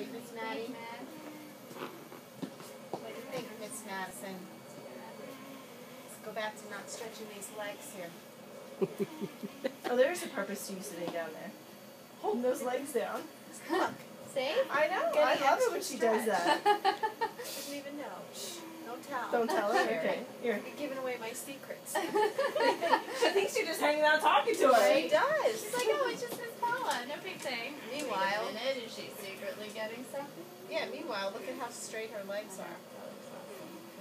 Right, Miss Maddie? What do you think, Miss Madison? Let's go back to not stretching these legs here. Oh, there is a purpose to you sitting down there. Holding those legs down. Look. See? I know. I love it when she does that. Doesn't even know. Shh. Don't tell. Don't tell her? Okay. Here. You're giving away my secrets. She thinks you're just hanging out talking to her. She does. She's like, oh, it's just Miss Paula. No big thing. Meanwhile. Wait a minute, is she secretly getting something? Yeah, meanwhile, look at how straight her legs are.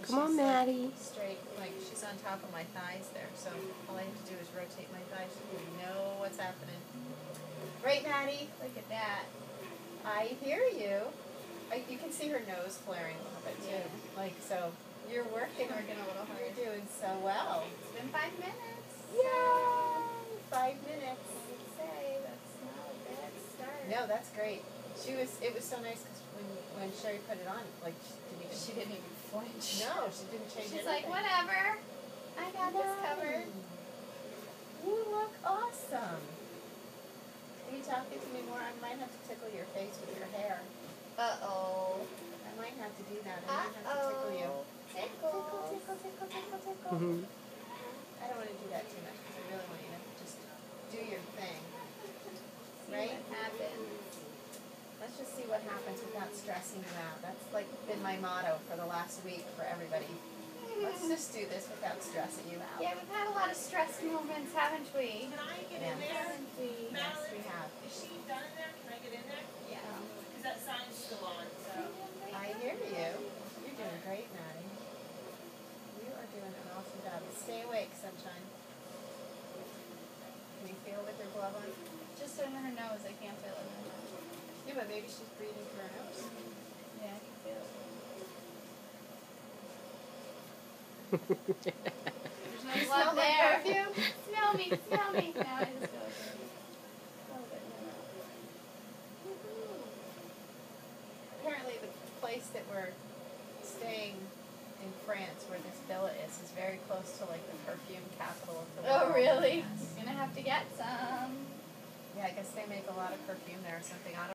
Come on, Maddie. Straight, like she's on top of my thighs there. So all I have to do is rotate my thighs so we know what's happening. Right, Maddie? Look at that. I hear you. You can see her nose flaring a little bit too. Yeah. Like, so you're working a little hard. You're doing so well. It's been 5 minutes. Yay! 5 minutes. I'd say that's not a bad start. No, that's great. It was so nice because when Sherry put it on, like She didn't even flinch. No, she didn't change She's anything. like, whatever. I got this covered. You look awesome. Are you talking to me more? I might have to tickle your face with your hair. Uh-oh. I might have to do that. I might have to tickle you. Tickle. Tickle. Mm-hmm. I don't want to do that too much because I really want you to just do your thing. See Right? what happens. Let's just see what happens without stressing you out. That's like been my motto for the last week for everybody. Let's just do this without stressing you out. Yeah, we've had a lot of stress moments, haven't we? Can I get Yeah. in there? Haven't we? Yes, we have. Is she done in there? Can I get in there? Yeah. Because that sign's still on, so. I hear you. You're doing great, Maddie. You are doing an awesome job. Stay awake, Sunshine. Can you feel it with your glove on? Just in her nose. I can't feel it in her nose. Yeah, but maybe she's breathing through her nose. Yeah, I can feel it. There's no You blood smell my there. perfume? Smell me, smell me. No, I just feel it. Oh, but no. Apparently the place that we're staying in France, where this villa is very close to like the perfume capital of the world. Oh, really? Yes. You're gonna have to get some. Yeah, I guess they make a lot of perfume there or something. I don't